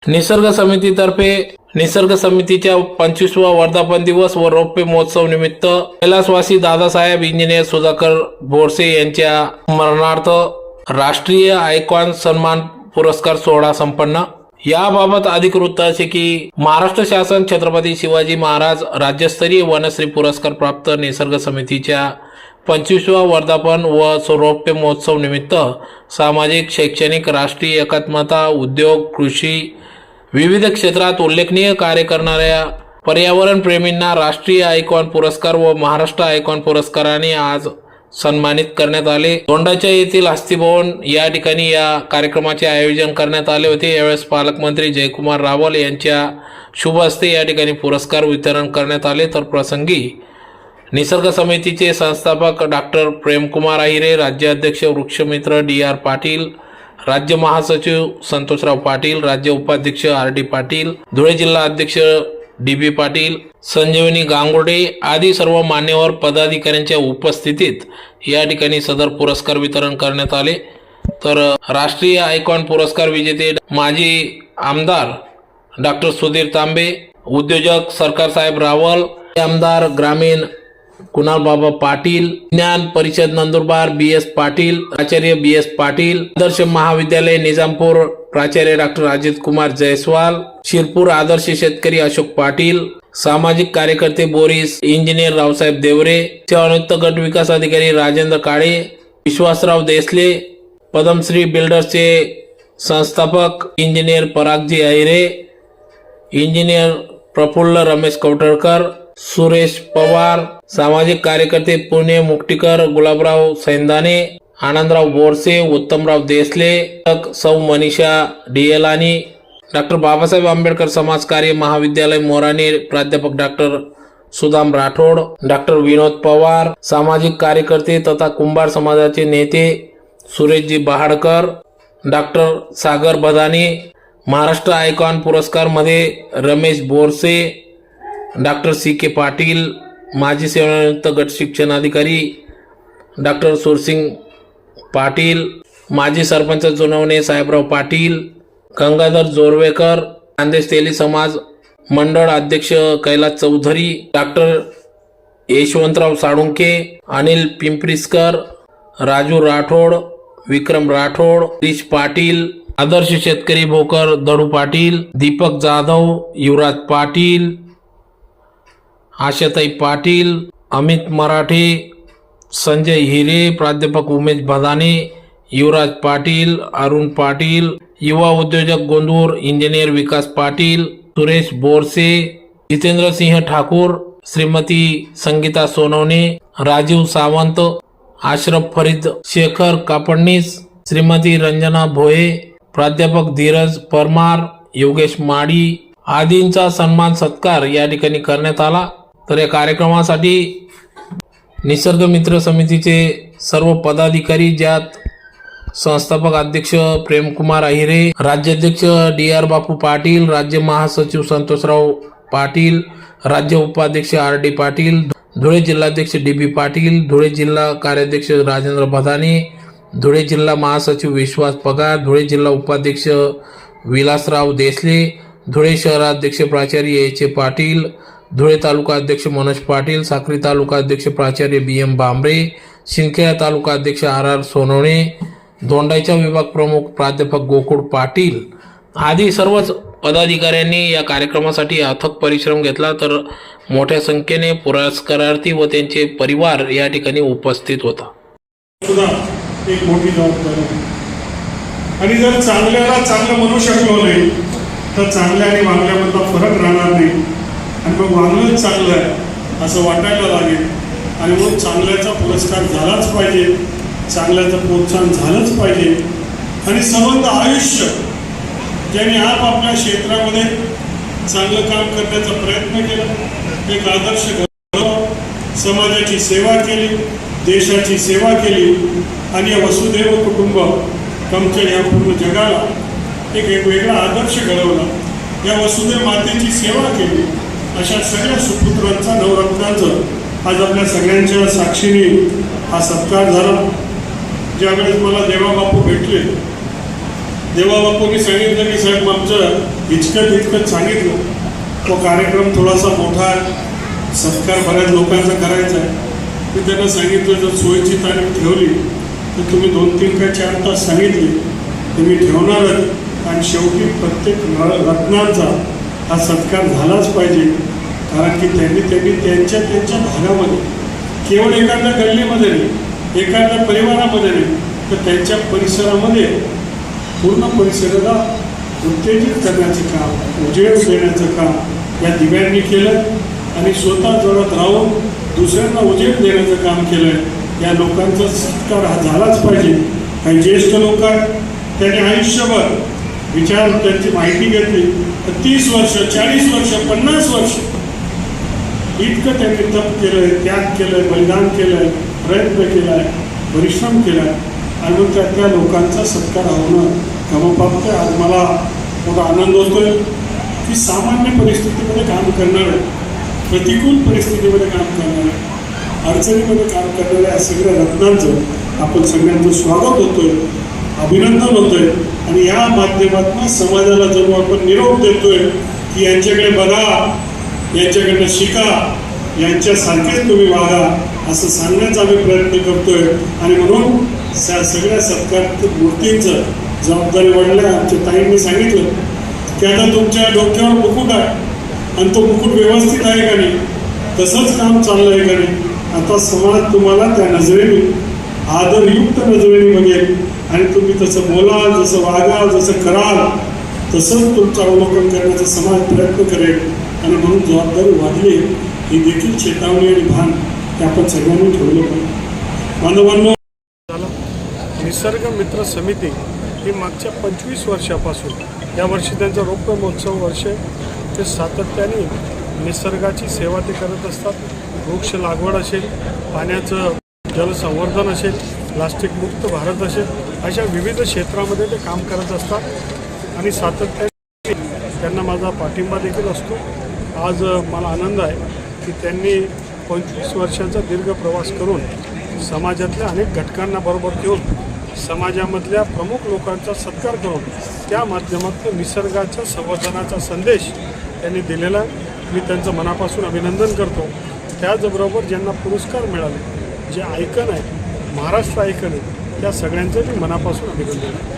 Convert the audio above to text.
निसर्ग समितीतर्फे निसर्ग समितीच्या 25वा वर्धापन दिवस व रौप्य महोत्सव निमित्त कैलासवासी दादासाहेब इंजिनियर सुधाकर बोरसे यांच्या स्मरणार्थ राष्ट्रीय आयकॉन सन्मान पुरस्कार सोहळा संपन्न। याबाबत अधिक वृत्त असे की महाराष्ट्र शासन छत्रपती शिवाजी महाराज राज्यस्तरीय वनश्री पुरस्कार प्राप्त निसर्ग समितीच्या 25वा वर्धापन व रौप्य महोत्सव निमित्त सामाजिक, शैक्षणिक, राष्ट्रीय एकात्मता, उद्योग, कृषी विविध क्षेत्रात उल्लेखनीय कार्य करणाऱ्या पर्यावरण प्रेमींना राष्ट्रीय आयकॉन पुरस्कार व महाराष्ट्र आयकॉन पुरस्काराने आज सन्मानित करण्यात आले। दोंडाच्या येथील हस्तीभवन या ठिकाणी या कार्यक्रमाचे आयोजन करण्यात आले होते। यावेळेस पालकमंत्री जयकुमार रावल यांच्या शुभ हस्ते या ठिकाणी पुरस्कार वितरण करण्यात आले। तर प्रसंगी निसर्ग समितीचे संस्थापक डॉक्टर प्रेमकुमार आहिरे, राज्याध्यक्ष वृक्षमित्र डी.आर. पाटील, राज्य महासचिव संतोषराव पाटील, राज्य उपाध्यक्ष आर.डी. पाटील, धुळे जिल्हा अध्यक्ष डी.बी. पाटील, संजीवनी गांगुर्डे आदी सर्व मान्यवर पदाधिकाऱ्यांच्या उपस्थितीत या ठिकाणी सदर पुरस्कार वितरण करण्यात आले। तर राष्ट्रीय आयकॉन पुरस्कार विजेते माजी आमदार डॉक्टर सुधीर तांबे, उद्योजक सरकार साहेब रावल, आमदार ग्रामीण कुणाल बाबा पाटील, विज्ञान परिषद नंदुरबार बी.एस. पाटील, प्राचार्य बी.एस. पाटील, आदर्श महाविद्यालय निजामपूर प्राचार्य डॉक्टर अजित कुमार जयस्वाल, शिरपूर आदर्श शेतकरी अशोक पाटील, सामाजिक कार्यकर्ते बोरिस इंजिनियर रावसाहेब देवरे, सेवानिवृत्त गट विकास अधिकारी राजेंद्र काळे, विश्वासराव देसले, पद्मश्री बिल्डर्सचे संस्थापक इंजिनियर परागजी आहिरे, इंजिनियर प्रफुल्ल रमेश कवटळकर, सुरेश पवार, सामाजिक कार्यकर्ते पुणे मुक्तिकर गुलाबराव सैंदाने, आनंदराव बोरसे, उत्तमराव देसले, सौ मनीषा डिएलानी, डॉक्टर बाबासाहेब आंबेडकर समाज कार्य महाविद्यालय मोराणे प्राध्यापक डॉक्टर सुदाम राठोड, डॉक्टर विनोद पवार, सामाजिक कार्यकर्ते तथा कुंभार समाजाचे नेते सुरेशजी बहाडकर, डॉक्टर सागर बदाने। महाराष्ट्र आयकॉन पुरस्कार मध्ये रमेश बोरसे, डॉक्टर सी.के. पाटील, माजी सेवानिवृत्त गट शिक्षण अधिकारी डॉक्टर सुरसिंग पाटील, माजी सरपंच जुनवणे साहेबराव पाटील, गंगाधर जोरवेकर, खानदेश तेली समाज मंडळ अध्यक्ष कैलास चौधरी, डॉक्टर यशवंतराव साळुंके, अनिल पिंपरीस्कर, राजू राठोड, विक्रम राठोड, हरीश पाटील, आदर्श शेतकरी भोकर दडू पाटील, दीपक जाधव, युवराज पाटील, आशाताई पाटील, अमित मराठे, संजय हिरे, प्राध्यापक उमेश बदाने, युवराज पाटील, अरुण पाटील, युवा उद्योजक गोंदूर इंजिनियर विकास पाटील, सुरेश बोरसे, जितेंद्र सिंह ठाकूर, श्रीमती संगीता सोनवणे, राजीव सावंत, आशरफ फरीद, शेखर कापडनीस, श्रीमती रंजना भोये, प्राध्यापक धीरज परमार, योगेश माडी आदींचा सन्मान सत्कार या ठिकाणी करण्यात आला। तर या कार्यक्रमासाठी निसर्ग मित्र समितीचे सर्व पदाधिकारी ज्यात संस्थापक अध्यक्ष प्रेमकुमार आहिरे, राज्याध्यक्ष डी.आर. बापू पाटील, राज्य महासचिव संतोषराव पाटील, राज्य उपाध्यक्ष आर.डी. पाटील, धुळे जिल्हाध्यक्ष डी.बी. पाटील, धुळे जिल्हा कार्याध्यक्ष राजेंद्र बदाने, धुळे जिल्हा महासचिव विश्वास पगार, धुळे जिल्हा उपाध्यक्ष विलासराव देसले, धुळे शहराध्यक्ष प्राचार्य एच. पाटील, धुळे तालुका अध्यक्ष मनोज पाटील, साक्री तालुका अध्यक्ष प्राचार्य बी.एम. बांबरे, शिंदखेडा तालुका अध्यक्ष आर.आर. सोनवणे, दोंडाईचा विभाग प्रमुख प्राध्यापक गोकुळ पाटील आदी सर्वच पदाधिकाऱ्यांनी या कार्यक्रमासाठी अथक परिश्रम घेतला। तर मोठ्या संख्येने पुरस्कारार्थी व त्यांचे परिवार या ठिकाणी उपस्थित होता। सुद्धा एक मोठी जबाबदारी आणि जर चांगल्याला चांगलं म्हणू शकलो नाही तर चांगल्या आणि वांगल्यामधला फरक राहणार नाही आणि मग वांगलंच चांगलं आहे असं वाटायला लागेल आणि मग चांगल्याचा पुरस्कार झालाच पाहिजे, चांगल्याचं प्रोत्साहन झालंच पाहिजे आणि संबंध आयुष्य ज्यांनी आपापल्या क्षेत्रामध्ये चांगलं काम करण्याचा प्रयत्न केला, एक आदर्श घडवलं, समाजाची सेवा केली, देशाची सेवा केली आणि या वसुदैव कुटुंबकमच्या या पूर्ण जगाला एक वेगळा आदर्श घडवला, या वसुदैव मातेची सेवा केली, अशा सगळ्या सुपुत्रांचा नवरत्नांचं आज आपल्या सगळ्यांच्या साक्षीने हा सत्कार झाला। ज्यावेळेस मला देवा बापू भेटले, देवाबापूंनी सांगितलं की साहेब आमचं इतकंच सांगितलं. तो कार्यक्रम थोडासा मोठा आहे, सत्कार बऱ्याच लोकांचा करायचा आहे. मी त्यांना सांगितलं जर सोयीची तारीख ठेवली तर तुम्ही 2-3 काय 4 तास सांगितले तर मी ठेवणारच. आणि शेवटी प्रत्येक रत्नांचा हा सत्कार झालाच पाहिजे. कारण की त्यांनी त्यांच्या भागामध्ये केवळ एखाद्या गल्लीमध्ये नाही, एखाद्या परिवारामध्ये नाही, तर त्यांच्या परिसरामध्ये पूर्ण परिसराला उत्तेजित करण्याचं काम, उजेड देण्याचं काम या दिव्यांनी केलं. आणि स्वतः जोरात राहून दुसऱ्यांना उजेड देण्याचं काम केलं. या लोकांचा सत्कार हा झालाच पाहिजे. काही ज्येष्ठ लोक आहेत, त्यांनी आयुष्यभर विचार त्यांची माहिती घेतली तर 30 वर्ष, 40 वर्ष, 50 वर्ष इतकं त्यांनी तप केलंय, त्याग केलंय, बलिदान केलंय, प्रयत्न केलाय, परिश्रम केलाय. आणि मग त्या लोकांचा सत्कार होणं क्रमप्राप्त आहे. आज मला मोठा आनंद होतोय की सामान्य परिस्थितीमध्ये काम करणारे, प्रतिकूल परिस्थितीमध्ये काम करणारे, अडचणीमध्ये काम करणाऱ्या या सगळ्या रत्नांचं आपण सगळ्यांचं स्वागत होतोय, अभिनंदन होतोय. आणि या माध्यमातून समाजाला जणू आपण निरोप देतोय की यांच्याकडे बघा, यांच्याकडनं शिका, यांच्यासारखेच तुम्ही वागा, असं सांगण्याचा आम्ही प्रयत्न करतोय. आणि म्हणून सगळ्या सत्कार मूर्तींचं जबाबदारी वाढल्या. आमच्या ताईंनी सांगितलं की आता तुमच्या डोक्यावर मुकुट आहे आणि तो मुकुट व्यवस्थित आहे का नाही, तसंच काम चाललं आहे का नाही. आता समाज तुम्हाला त्या नजरेने, आदरयुक्त नजरेने बघेल आणि तुम्ही तसं बोलाल, जसं वागाल, जसं कराल, तसंच तुमचं अवलोकन करण्याचा समाज प्रयत्न करेल. आणि म्हणून जबाबदारी वाढली ही देखील चेतावणी आणि भान हे आपण सगळ्यांनी ठेवलं पाहिजे. बांधवांनो, निसर्ग मित्र समिती ही मागच्या 25 वर्षापासून, यावर्षी त्यांचा रौप्य महोत्सव वर्ष आहे, ते सातत्याने निसर्गाची सेवा ते करत असतात. वृक्ष लागवड असेल, पाण्याचं जलसंवर्धन असेल, प्लास्टिकमुक्त भारत असेल, अशा विविध क्षेत्रामध्ये ते काम करत असतात. आणि सातत्याने त्यांना माझा पाठिंबा देखील असतो. आज मला आनंद आहे की त्यांनी 25 वर्षांचा दीर्घ प्रवास करून समाजातल्या अनेक घटकांना बरोबर घेऊन समाजामधल्या प्रमुख लोकांचा सत्कार करून त्या माध्यमातून निसर्गाच्या संवर्धनाचा संदेश त्यांनी दिलेला आहे. मी त्यांचं मनापासून अभिनंदन करतो. त्याचबरोबर ज्यांना पुरस्कार मिळाले, जे आयकन आहे, महाराष्ट्र आयकन आहे, त्या सगळ्यांचं मी मनापासून अभिनंदन करतो.